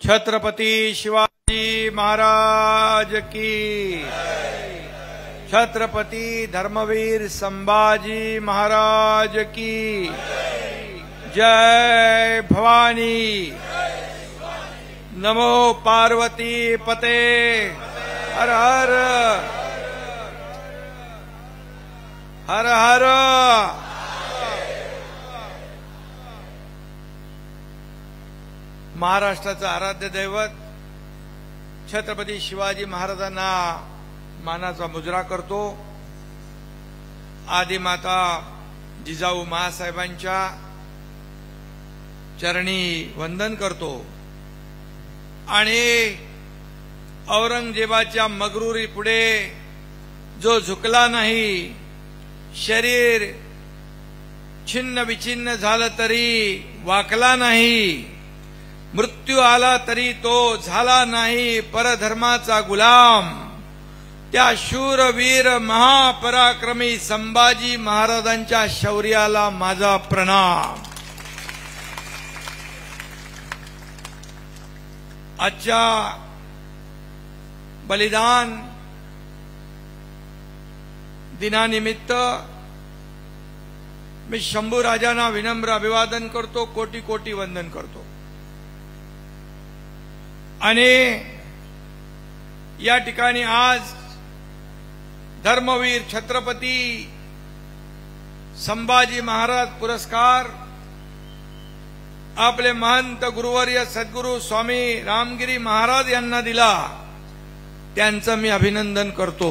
छत्रपती शिवाजी महाराज की, छत्रपती धर्मवीर संभाजी महाराज की जय भवानी। नमो पार्वती पते हर हर हर हर। महाराष्ट्राचं आराध्य दैवत छत्रपती शिवाजी महाराजांना मानाचा मुजरा करतो। आदिमाता जिजाऊ मासाहेबांच्या चरणी वंदन करतो आणि औरंगजेबाच्या मगरुरी पुढे जो झुकला नाही, शरीर छिन्न विछिन्न झालं तरी वाकला नाही, मृत्यू आला तरी तो झाला नाही परधर्माचा गुलाम, त्या शूरवीर महापराक्रमी संभाजी महाराजांच्या शौर्याला माझा प्रणाम। आजच्या बलिदान दिनानिमित्त मी शंभू राजांना विनम्र अभिवादन करतो, कोटी कोटी वंदन करतो। आणि या ठिकाणी आज धर्मवीर छत्रपती संभाजी महाराज पुरस्कार आपले महंत गुरुवर्य सद्गुरु स्वामी रामगिरी महाराज यांना दिला, त्यांचं मी अभिनंदन करतो।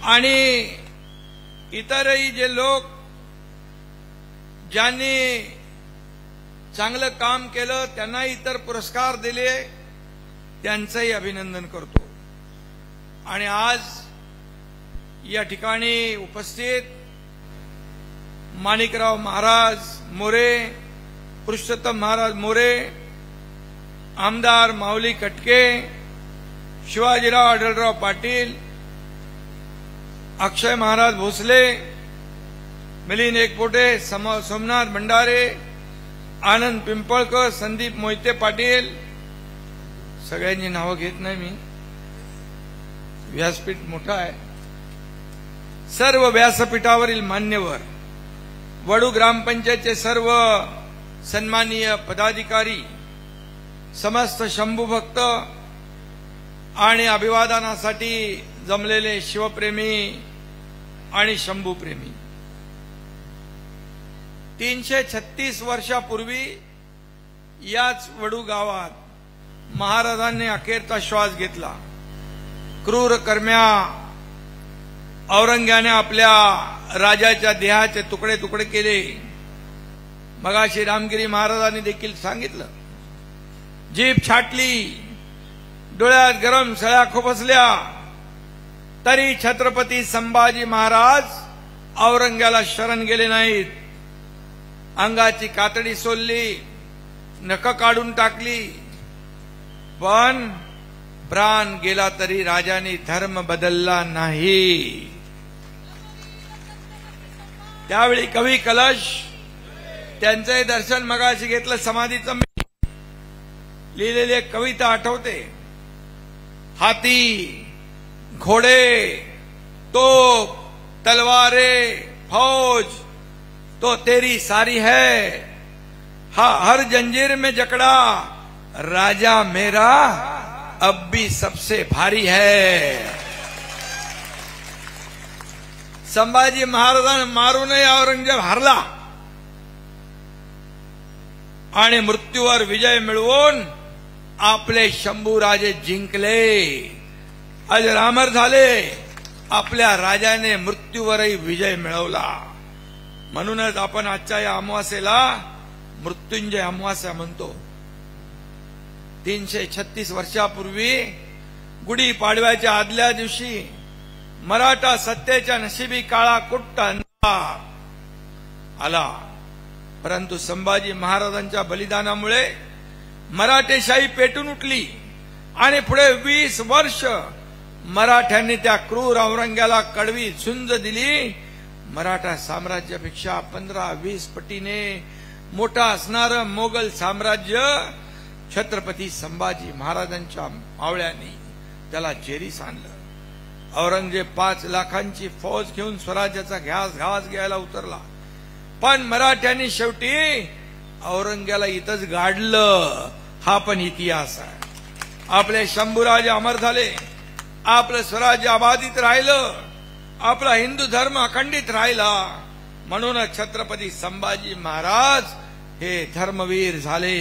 आणि इतरही जे लोक ज्यांनी चांगलं काम केलं त्यांना इतर पुरस्कार दिले, त्यांचंही अभिनंदन करतो। आणि आज या ठिकाणी उपस्थित माणिकराव महाराज मोरे, पुरुषोत्तम महाराज मोरे, आमदार माऊली कटके, शिवाजीराव आढळराव पाटील, अक्षय महाराज भोसले, मिलिंद एकपोटे, सोमनाथ भंडारे, आनंद पिंपळकर, संदीप मोहिते पाटील, सगळ्यांची नावं घेत नाही मी, व्यासपीठ मोठा आहे। सर्व व्यासपीठावरील मान्यवर, वडू ग्रामपंचायतचे सर्व सन्माननीय पदाधिकारी, समस्त शंभू भक्त आणि अभिवादनासाठी जमलेले शिवप्रेमी आणि शंभूप्रेमी। 336 वर्षापूर्वी याच वडू गावात महाराजांनी अखेरचा श्वास घेतला। क्रूर कर्म्या औरंग्याने आपल्या राजाच्या देहाचे तुकडे तुकडे केले। मगाशी रामगिरी महाराजांनी देखील सांगितलं, जीभ छाटली, डोळ्यात गरम सळ्या खोपसल्या, तरी छत्रपती संभाजी महाराज औरंग्याला शरण गेले नाहीत। अंगाची कातडी सोलली, नख काढून टाकली, पण प्राण गेला तरी राजाने धर्म बदलला नाही। त्यावेळी कवी कलश त्यांचे दर्शन मगाशी घेतलं, समाधीचं मी लिहिलेली एक कविता आठवते। हाती घोड़े तोप तलवारे फौज तो तेरी सारी है, हर जंजीर में जकड़ा राजा मेरा अब भी सबसे भारी है। संभाजी महाराजांना मारूनही औरंगजेब हारला आणि मृत्यूवर विजय मिळवून आपले शंभू राजे जिंकले, अजरामर झाले। आपल्या राजाने मृत्यूवरही विजय मिळवला। म्हणूनच आपण आजच्या या अमावास्येला मृत्युंजय अमावास्या म्हणतो। 336 वर्षापूर्वी गुढी पाडव्याच्या आदल्या दिवशी मराठा सत्तेच्या नशिबी काळा कुट्ट अंधार आला, परंतु संभाजी महाराजांच्या बलिदानामुळे मराठेशाही पेटून उठली आणि पुढे 20 वर्ष मराठ्यांनी त्या क्रूर औरंग्याला कडवी झुंज दिली। मराठा साम्राज्यापेक्षा 15-20 पटीने मोठा असणारं मोगल साम्राज्य छत्रपती संभाजी महाराजांच्या मावळ्यांनी त्याला जेरीस आणलं। औरंगजेब 5 लाखांची फौज घेऊन स्वराज्याचा घास घ्यायला उतरला, पण मराठ्यांनी शेवटी औरंग्याला इथंच गाडलं। हा पण इतिहास आहे। आपले शंभूराजे अमर झाले, आपलं स्वराज्य अबाधित राहिलं, आपला हिंदू धर्म अखंडित राहिला, म्हणूनच छत्रपती संभाजी महाराज हे धर्मवीर झाले।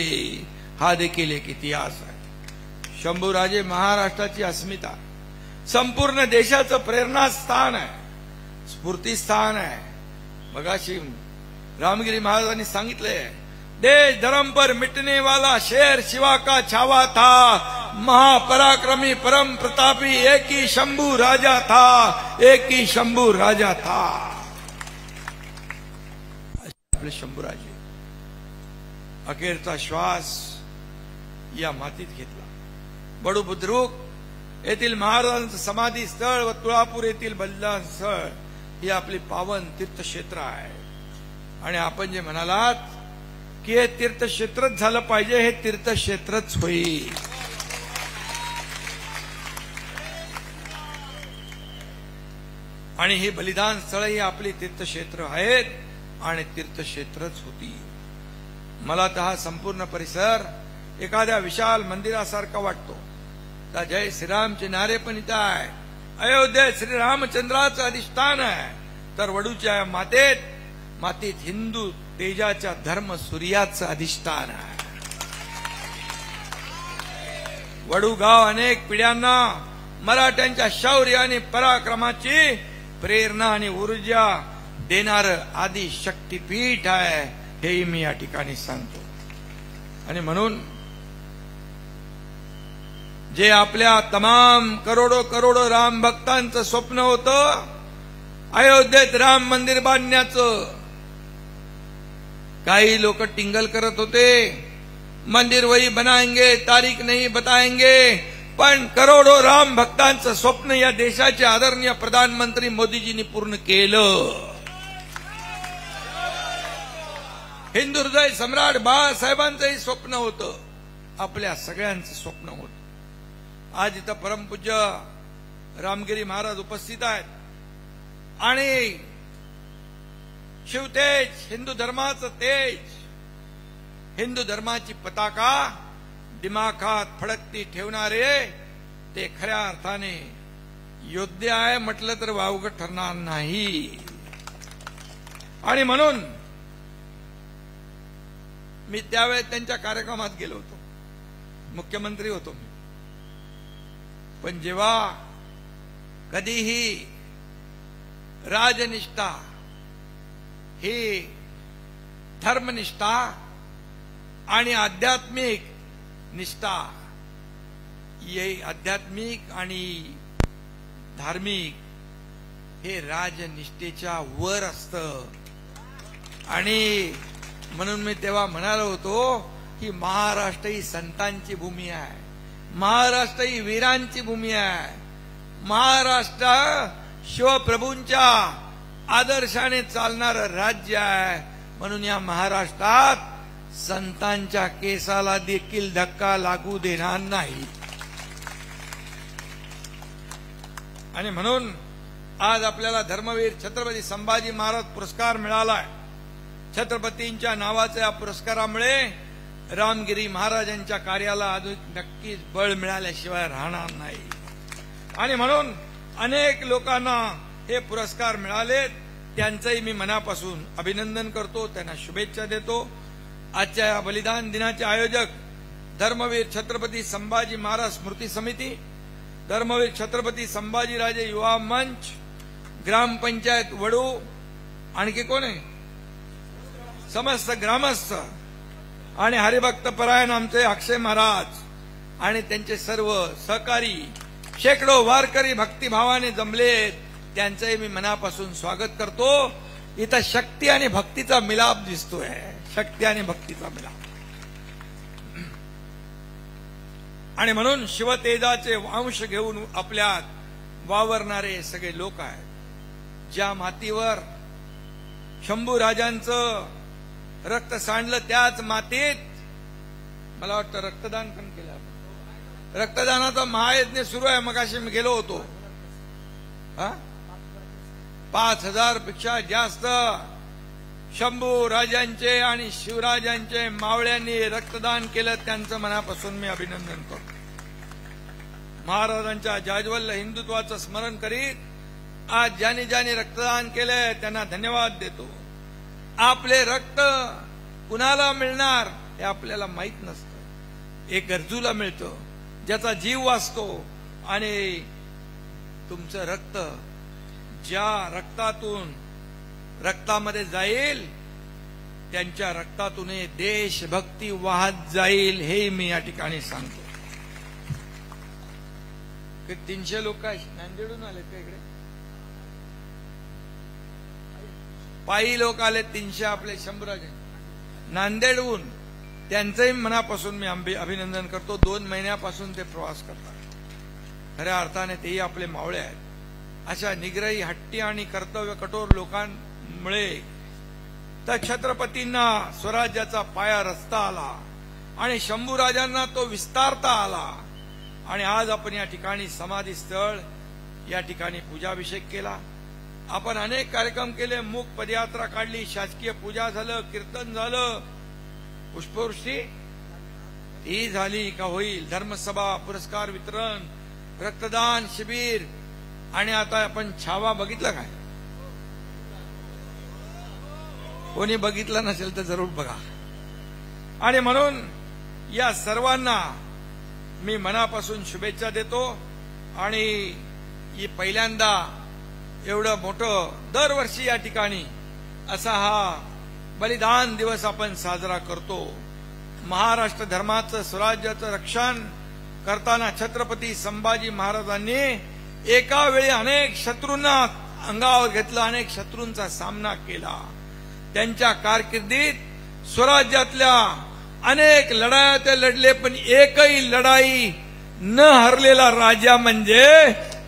हा देखील एक इतिहास आहे। शंभूराजे महाराष्ट्राची अस्मिता, संपूर्ण देशाचं प्रेरणास्थान आहे, स्फूर्तिस्थान आहे। मगाशी रामगिरी महाराजांनी सांगितले, देश धर्म पर मिटने वाला शेर शिवा का छावा था, महापराक्रमी परम प्रतापी एक ही शंभू राजा था, एक ही शंभू राजा था। आपले शंभूराजे अखेरचा श्वास या मातीत घेतला। बडू बुद्रुक येथील महाराजांचं समाधी स्थळ व तुळापूर येथील बलिदान स्थळ ही आपली पावन तीर्थक्षेत्र आहे। आणि आपण जे म्हणालात की हे तीर्थक्षेत्रच झालं पाहिजे, हे तीर्थक्षेत्रच होईल। आणि ही बलिदान स्थळ ही आपली तीर्थक्षेत्र आहेत आणि तीर्थक्षेत्रच होती। मला तर हा संपूर्ण परिसर एखाद्या विशाल मंदिरासारखा वाटतो। त्या जय श्रीरामचे नारे पण इथं आहे। अयोध्या श्रीरामचंद्राचं अधिष्ठान आहे, तर वडूच्या मातीत हिंदू तेजाच्या धर्म सूर्याचं अधिष्ठान आहे। वडू गाव अनेक पिढ्यांना मराठ्यांच्या शौर्य आणि पराक्रमाची प्रेरणा आणि ऊर्जा देणारं आदि शक्तीपीठ आहे, हे मी या ठिकाणी सांगतो। आणि म्हणून जे आपल्या तमाम करोडो राम भक्तांचं स्वप्न होतं अयोध्येत राम मंदिर बांधण्याचं, काही लोक टिंगल करत होते, मंदिर वही बनाएंगे, तारीख नहीं बताएंगे, पण करोडो राम भक्तांचं स्वप्न या देशाचे आदरणीय प्रधानमंत्री मोदीजींनी पूर्ण केलं। हिंदू हृदय सम्राट बाळासाहेबांचंही स्वप्न होतं, आपल्या सगळ्यांचं स्वप्न होतं। आज इथं परमपूज्य रामगिरी महाराज उपस्थित आहेत आणि शिवतेज, हिंदू धर्माचं तेज, हिंदू धर्माची पताका दिमाखात फडकती ठेवणारे ते खऱ्या अर्थाने योद्धे आहे म्हटलं तर वावगं ठरणार नाही। आणि म्हणून मी त्यावेळेस त्यांच्या कार्यक्रमात गेलो होतो, मुख्यमंत्री होतो मी। पण जेव्हा कधीही राजनिष्ठा ही धर्मनिष्ठा आणि आध्यात्मिक निष्ठा, ये आध्यात्मिक आणि धार्मिक हे राजनिष्ठेच्या वर असतं। आणि म्हणून मी तेव्हा म्हणालो होतो की महाराष्ट्र ही संतांची भूमी आहे, महाराष्ट्र ही वीरांची भूमी आहे, महाराष्ट्र शिवप्रभूंच्या आदर्शाने चालणारं राज्य आहे। म्हणून या महाराष्ट्रात संतांच्या केसाला देखील धक्का लागू देणार नाही। आणि म्हणून आज आपल्याला धर्मवीर छत्रपती संभाजी महाराज पुरस्कार मिळालाय। छत्रपतींच्या नावाच्या पुरस्कारामुळे रामगिरी महाराजांच्या कार्याला अजून नक्कीच बळ मिळाल्याशिवाय राहणार नाही। आणि म्हणून अनेक लोकांना हे पुरस्कार मिळालेत, त्यांचंही मी मनापासून अभिनंदन करतो, त्यांना शुभेच्छा देतो। आजच्या या बलिदान दिनाचे आयोजक धर्मवीर छत्रपती संभाजी महाराज स्मृती समिती, धर्मवीर छत्रपती संभाजीराजे युवा मंच, ग्रामपंचायत वडू, आणखी कोण आहे, समस्त ग्रामस्थ आणि हरिभक्त परायण आमचे अक्षय महाराज आणि त्यांचे सर्व सहकारी, शेकडो वारकरी भक्तिभावाने जमलेत, त्यांचंही मी मनापासून स्वागत करतो। इथं शक्ती आणि भक्तीचा मिलाप दिसतोय, शक्ती आणि भक्तीचा मिलाप। आणि म्हणून शिवतेजाचे अंश घेऊन आपल्यात वावरणारे सगळे लोक आहेत। ज्या मातीवर शंभूराजांचं रक्त सांडलं त्याच मातीत मला वाटतं रक्तदान पण केलं आपण. रक्तदानाचा महायज्ञ सुरू आहे. मगाशी मी गेलो होतो. 5,000 पेक्षा जास्त शंभू राजांचे आणि शिवराजांचे मावळ्यांनी रक्तदान केलं. त्यांचं मनापासून मी अभिनंदन करतो. महाराजांच्या जाज्वल्य हिंदुत्वाचं स्मरण करीत आज ज्यांनी ज्यांनी रक्तदान केलंय त्यांना धन्यवाद देतो. आपले रक्त कुणाला मिळणार हे आपल्याला माहित नसतं. एक गरजूला मिळतं ज्याचा जीव वाचतो. आणि तुमचं रक्त ज्या रक्तामध्ये जाईल त्यांच्या रक्तातून देशभक्ती वाहत जाईल हे मी या ठिकाणी सांगतो. 300 लोक नांदेडून आले ते इकडे पायी लोक आले 300 आपले शंभराज नांदेडहून. त्यांचंही मनापासून मी अभिनंदन करतो. 2 महिन्यापासून ते प्रवास करतात. खऱ्या अर्थाने तेही आपले मावळे आहेत. अशा निग्रही हट्टी आणि कर्तव्य कठोर लोकांमुळे तर छत्रपतींना स्वराज्याचा पाया रचता आला आणि शंभूराजांना तो विस्तारता आला. आणि आज आपण या ठिकाणी समाधी स्थळ या ठिकाणी पूजाभिषेक केला. आपण अनेक कार्यक्रम केले. मूक पदयात्रा काढली, शासकीय पूजा झालं, कीर्तन झालं, पुष्पवृष्टी ही झाली का होईल, धर्मसभा, पुरस्कार वितरण, रक्तदान शिबिर. आणि आता आपण छावा बघितला काय? कोणी बघितलं नसेल तर जरूर बघा. आणि म्हणून या सर्वांना मी मनापासून शुभेच्छा देतो. आणि पहिल्यांदा एवढं मोठं दरवर्षी या ठिकाणी असा हा बलिदान दिवस आपण साजरा करतो. महाराष्ट्र धर्माचं स्वराज्याचं रक्षण करताना छत्रपती संभाजी महाराजांनी एका वेळी अनेक शत्रूंना अंगावर घेतलं, अनेक शत्रूंचा सामना केला. त्यांच्या कारकिर्दीत स्वराज्यातल्या अनेक लढाया ते लढले, पण एकही लढाई न हरलेला राजा म्हणजे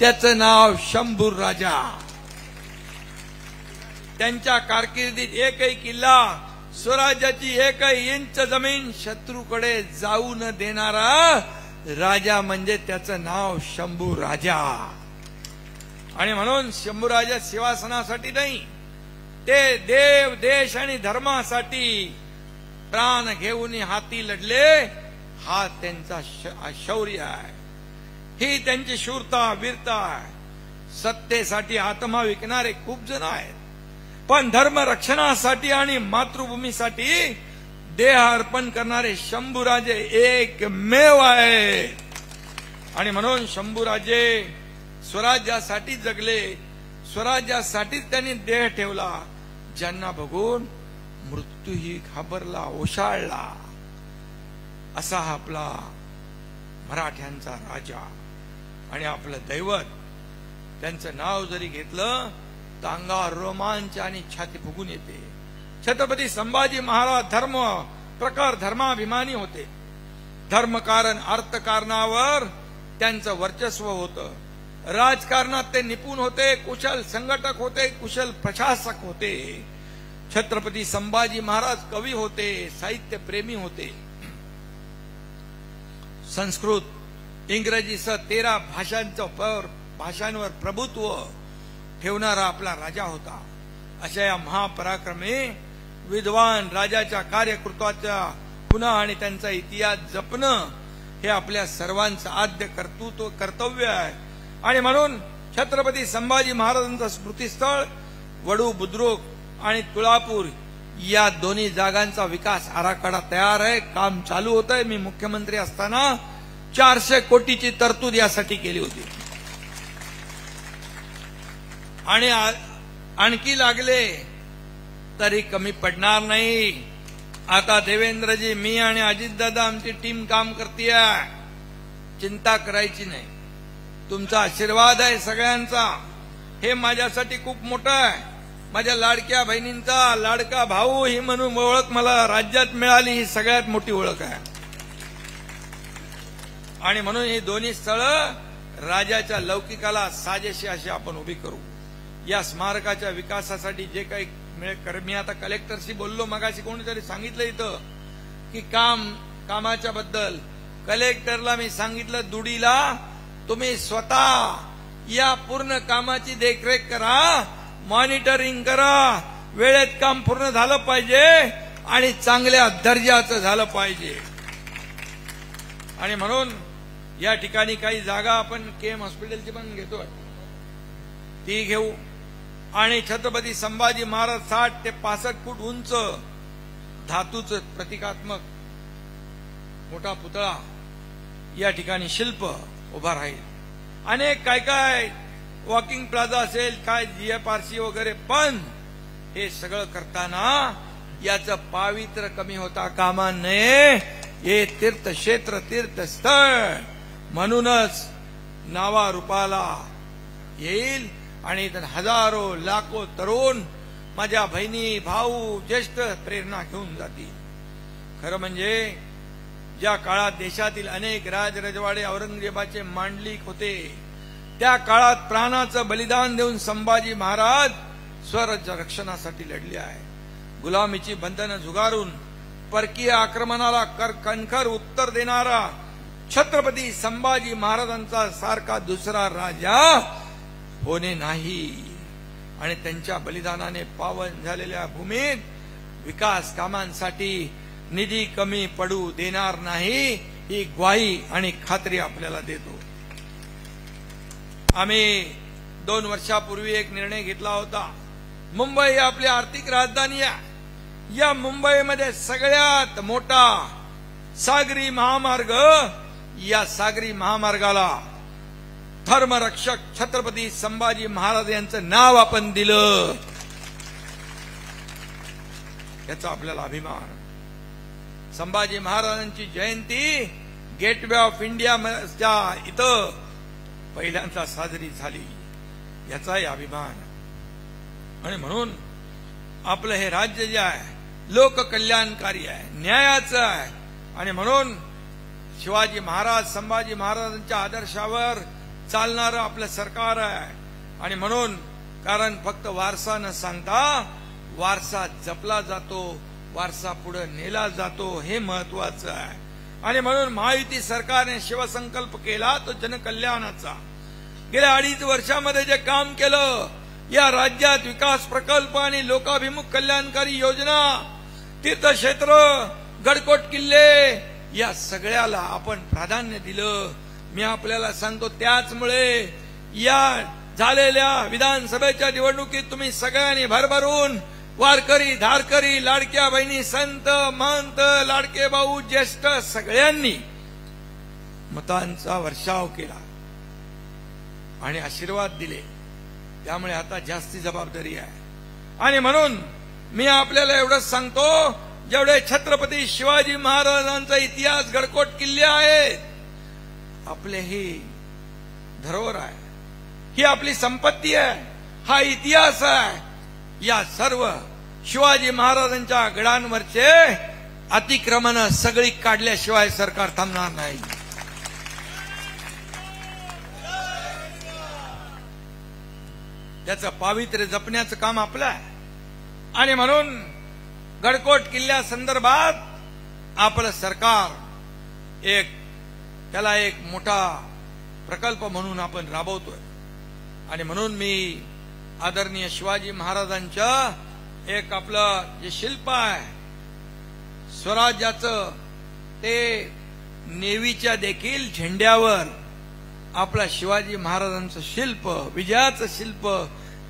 त्याचं नाव शंभूर राजा. त्यांच्या कारकिर्दीत एकही किल्ला, स्वराज्याची एकही इंच जमीन शत्रूकडे जाऊ न देणारा राजा म्हणजे त्याचं नाव शंभू राजा. आणि म्हणून शंभू राजा सिंहासनासाठी नाही, ते देव, देश आणि धर्मासाठी प्राण घेऊन हाती लढले. हा त्यांचा शौर्य आहे, ही त्यांची शूरता, वीरता आहे. सत्तेसाठी आत्मा विकणारे खूप जण आहेत, पण धर्म रक्षणासाठी आणि मातृभूमीसाठी देह अर्पण करणारे शंभूराजे एकमेव आहे. आणि म्हणून शंभूराजे स्वराज्यासाठी जगले, स्वराज्यासाठीच त्यांनी देह ठेवला. ज्यांना बघून मृत्यूही घाबरला, ओशाळला. असा आपला मराठ्यांचा राजा आणि आपलं दैवत. त्यांचं नाव जरी घेतलं तर अंगावर रोमांच आणि छाती फुगून येते. छत्रपती संभाजी महाराज धर्म प्रकार धर्माभिमानी होते. धर्मकारण अर्थकारणावर त्यांचं वर्चस्व होतं. राजकारणात ते निपुण होते, कुशल संघटक होते, कुशल प्रशासक होते. छत्रपती संभाजी महाराज कवी होते, साहित्य प्रेमी होते. संस्कृत, इंग्रजीसह 13 भाषांवर प्रभुत्व ठेवणारा आपला राजा होता. अशा या महापराक्रमी विद्वान राजाच्या कार्यकर्त्याच्या पुन्हा आणि त्यांचा इतिहास जपणं हे आपल्या सर्वांचं आद्य कर्तव्य आहे. आणि म्हणून छत्रपती संभाजी महाराजांचं स्मृतीस्थळ वडू बुद्रुक आणि तुळापूर या दोन्ही जागांचा विकास आराखडा तयार आहे, काम चालू होत आहे. मी मुख्यमंत्री असताना 400 कोटीची तरतूद यासाठी केली होती. आणि आणखी लागले तरी कमी पडणार नाही. आता देवेंद्रजी, मी आणि अजितदादा आमची टीम काम करते, चिंता करायची नाही. तुमचा आशीर्वाद आहे सगळ्यांचा, हे माझ्यासाठी खूप मोठं आहे. माझ्या लाडक्या बहिणींचा लाडका भाऊ ही म्हणून ओळख मला राज्यात मिळाली, ही सगळ्यात मोठी ओळख आहे. आणि म्हणून ही दोन्ही स्थळं राजाच्या लौकिकाला साजेशी अशी आपण उभी करू. या स्मारकाच्या विकासासाठी जे काही मी आता कलेक्टरशी बोललो, मगाशी कोणीतरी सांगितलं इथं की कामाच्या बद्दल. कलेक्टरला मी सांगितलं, दुडीला तुम्ही स्वतः या पूर्ण कामाची देखरेख करा, मॉनिटरिंग करा, वेळेत काम पूर्ण झालं पाहिजे आणि चांगल्या दर्जाचं झालं पाहिजे. आणि म्हणून या ठिकाणी काही जागा आपण केएम हॉस्पिटलची पण घेतो, ती घेऊ. आणि छत्रपती संभाजी महाराज 60 ते 65 फूट उंच धातूचं प्रतिकात्मक मोठा पुतळा या ठिकाणी शिल्प उभा राहील. अनेक काय वॉकिंग प्लाझा असेल, काय जीएफआरसी वगैरे, पण हे सगळं करताना याचं पावित्र्य कमी होता कामा नये. हे तीर्थक्षेत्र तीर्थस्थळ म्हणूनच नावारूपाला येईल आणि हजारो लाखो तरुण माझ्या बहिणी भाऊ ज्येष्ठ प्रेरणा घेऊन जातील. खरं म्हणजे ज्या काळात देशातील अनेक राजरजवाडे औरंगजेबाचे मांडलिक होते, त्या काळात प्राणाचं बलिदान देऊन संभाजी महाराज स्वराज्य रक्षणासाठी लढले आहे. गुलामीची बंधनं झुगारून परकीय आक्रमणाला कणखर उत्तर देणारा छत्रपती संभाजी महाराजांचा सारखा दुसरा राजा होणे नाही. आणि त्यांच्या बलिदानाने पावन झालेल्या भूमीत विकास कामांसाठी निधी कमी पडू देणार नाही, ही ग्वाही आणि खात्री आपल्याला देतो. आम्ही 2 वर्षापूर्वी एक निर्णय घेतला होता. मुंबई आपली आर्थिक राजधानी आहे. या मुंबईमध्ये सगळ्यात मोठा सागरी महामार्ग, या सागरी महामार्गाला धर्मरक्षक छत्रपती संभाजी महाराज यांचं नाव आपण दिलं. याचा आपल्याला अभिमान. संभाजी महाराजांची जयंती गेटवे ऑफ इंडिया इथं पहिल्यांदा साजरी झाली, याचाही अभिमान. आणि म्हणून आपलं हे राज्य जे आहे लोककल्याणकारी आहे, न्यायाचं आहे. आणि म्हणून शिवाजी महाराज संभाजी महाराजांच्या आदर्शावर चालणारं आपलं सरकार आहे. आणि म्हणून कारण फक्त वारसा न सांगता वारसा जपला जातो, वारसा पुढे नेला जातो, हे महत्वाचं आहे. आणि म्हणून महायुती सरकारने शिवसंकल्प केला तो जनकल्याणाचा. गेल्या 2.5 वर्षामध्ये जे काम केलं, या राज्यात विकास प्रकल्प आणि लोकाभिमुख कल्याणकारी योजना, तीर्थक्षेत्र, गडकोट किल्ले, या सगळ्याला आपण प्राधान्य दिलं. मी आपल्याला सांगतो, त्याचमुळे या झालेल्या विधानसभेच्या निवडणुकीत तुम्ही सगळ्यांनी भरभरून वारकरी, धारकरी, लाडक्या बहिणी, संत, महंत, लाडके भाऊ, ज्येष्ठ सगळ्यांनी मतांचा वर्षाव केला आणि आशीर्वाद दिले. त्यामुळे आता जास्ती जबाबदारी आहे. आणि म्हणून मी आपल्याला एवढंच सांगतो, जेवढे छत्रपती शिवाजी महाराजांचा इतिहास, गडकोट किल्ले आहेत, आपले ही धरोहर आहे, ही आपली संपत्ती आहे, हा इतिहास आहे. या सर्व शिवाजी महाराजांच्या गडांवरचे अतिक्रमण सगळी काढल्याशिवाय सरकार थांबणार नाही. त्याचं पावित्र्य जपण्याचं काम आपलं आहे. आणि म्हणून गडकोट किल्ल्या संदर्भात आपलं सरकार त्याला एक मोठा प्रकल्प म्हणून आपण राबवतोय. आणि म्हणून मी आदरणीय शिवाजी महाराजांचं एक आपलं जे शिल्प आहे स्वराज्याचं, ते नेव्हीच्या देखील झेंड्यावर आपला शिवाजी महाराजांचं शिल्प, विजयाचं शिल्प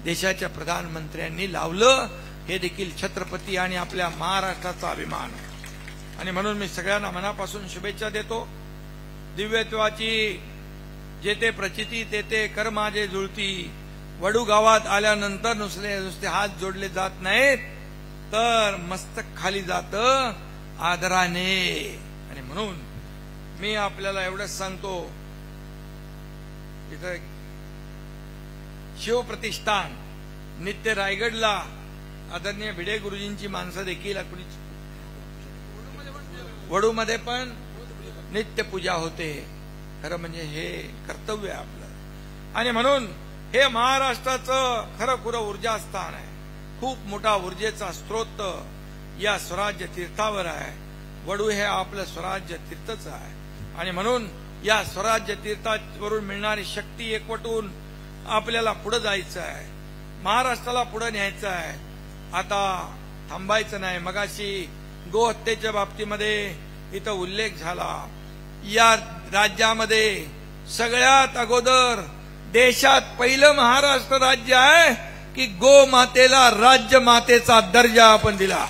देशाच्या प्रधानमंत्र्यांनी लावलं. हे देखील छत्रपती आणि आपल्या महाराष्ट्राचा अभिमान आहे. आणि म्हणून मी सगळ्यांना मनापासून शुभेच्छा देतो. दिव्यत्वाची जेथे प्रचिती तेथे कर माझे जुळती. वडू गावात आल्यानंतर नुसते हात जोडले जात नाहीत, तर मस्तक खाली जातं आदराने. आणि म्हणून मी आपल्याला एवढंच सांगतो, इथं शिवप्रतिष्ठान नित्य रायगडला आदरणीय भिडे गुरुजींची माणसं देखील वडूमध्ये पण नित्य पूजा होते. खरं म्हणजे हे कर्तव्य आहे आपलं. आणि म्हणून हे महाराष्ट्राचं खरं खुरं ऊर्जास्थान आहे. खूप मोठा ऊर्जेचा स्रोत या स्वराज्य तीर्थावर आहे. वडू हे आपलं स्वराज्य तीर्थच आहे आणि म्हणून या स्वराज्य तीर्थावरून मिळणारी शक्ती एकवटून आपल्याला पुढे जायचं आहे. महाराष्ट्राला पुढे न्यायचं आहे. आता थांबायचं नाही. मगाशी गोहत्येच्या बाबतीमध्ये इथं उल्लेख झाला. या राज्यामध्ये सगळ्यात अगोदर देशात पहिलं महाराष्ट्र राज्य आहे की गोमातेला राज्य मातेचा दर्जा आपण दिला.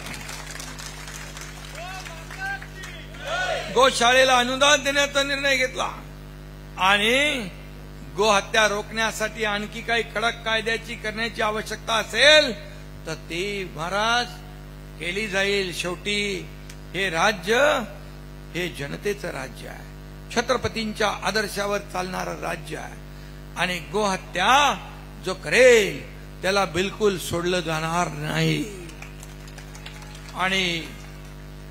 गोशाळेला अनुदान देण्याचा निर्णय घेतला आणि गोहत्या रोखण्यासाठी आणखी काही कडक कायद्याची करण्याची आवश्यकता असेल तर ती महाराज केली जाईल. शेवटी हे राज्य हे जनतेचं राज्य आहे. छत्रपतींच्या आदर्शावर चालणारं राज्य आहे आणि गोहत्या जो करेल त्याला बिलकुल सोडलं जाणार नाही. आणि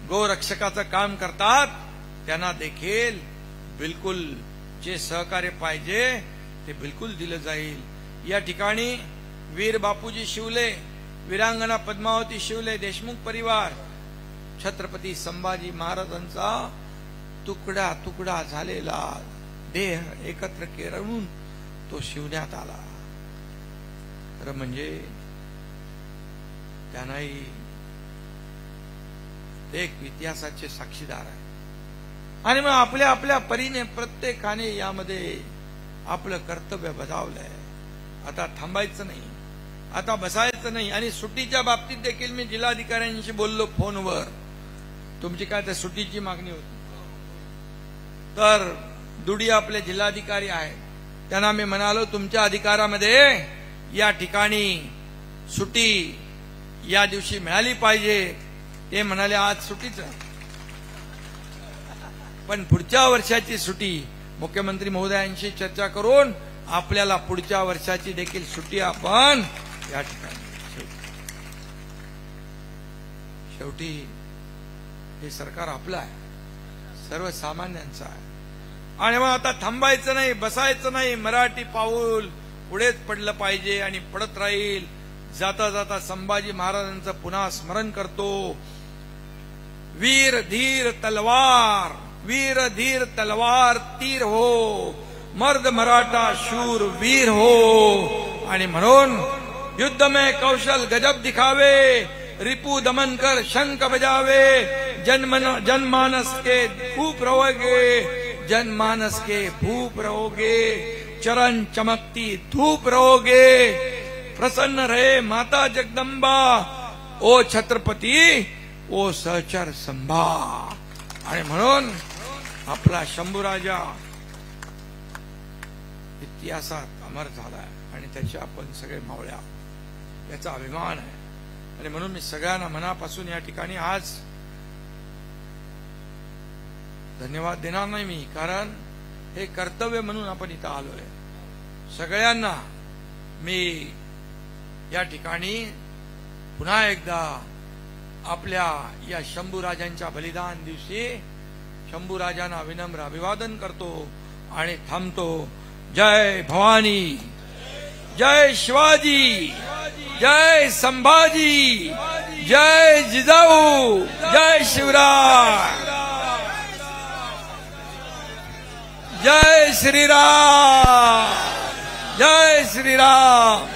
गोरक्षकाचं काम करतात त्यांना देखील बिलकुल जे सहकार्य पाहिजे ते बिलकुल दिलं जाईल. या ठिकाणी वीर बापूजी शिवले, वीरांगना पद्मावती शिवले, देशमुख परिवार, छत्रपती संभाजी महाराजांचा तुकडा तुकडा झालेला देह एकत्र करून तो शिवण्यात आला. तर म्हणजे त्यांनाही एक इतिहासाचे साक्षीदार आहे. आणि मग आपल्या आपल्या परीने प्रत्येकाने यामध्ये आपलं कर्तव्य बजावलंय. आता थांबायचं नाही, आता बसायचं नाही. आणि सुट्टीच्या बाबतीत देखील मी जिल्हाधिकाऱ्यांशी बोललो फोनवर. तुमची काय तर सुट्टीची मागणी होती तर दुडी आपले जिल्हाधिकारी आहेत त्यांना मी म्हणालो तुमच्या अधिकारामध्ये या ठिकाणी सुट्टी या दिवशी मिळाली पाहिजे. ते म्हणाले आज सुट्टीचं पण पुढच्या वर्षाची सुट्टी मुख्यमंत्री महोदयांशी चर्चा करून आपल्याला पुढच्या वर्षाची देखील सुट्टी आपण या ठिकाणी. शेवटी हे सरकार आपलं आहे, सर्वसामान्यांचं आहे. आणि मग आता थांबायचं नाही, बसायचं नाही. मराठी पाऊल पुढेच पडलं पाहिजे आणि पडत राहील. जाता जाता संभाजी महाराजांचं पुन्हा स्मरण करतो. वीर धीर तलवार, वीर धीर तलवार तीर हो, मर्द मराठा शूर वीर हो. आणि म्हणून युद्ध में कौशल गजब दिखावे, रिपु दमन कर शंख बजावे. जनमानस के भूप रहोगे, जनमानस के भूप रहोगे, चरण चमकती धूप रहोगे. प्रसन्न रहे माता जगदंबा, ओ छत्रपती ओ सहचर संभा. आणि म्हणून आपला शंभूराजा इतिहासात अमर झालाय आणि त्याचे आपण सगळे मावळ्या, याचा अभिमान आहे. आणि म्हणून मी सगळ्यांना मनापासून या ठिकाणी आज धन्यवाद देणार नाही मी, कारण हे कर्तव्य म्हणून आपण इथं आलोय. सगळ्यांना मी या ठिकाणी पुन्हा एकदा आपल्या या शंभूराजांच्या बलिदान दिवशी शंभूराजांना विनम्र अभिवादन करतो आणि थांबतो. जय भवानी, जय शिवाजी, जय संभाजी, जय जिजाऊ, जय शिवराय, जय श्रीराम, जय श्रीराम.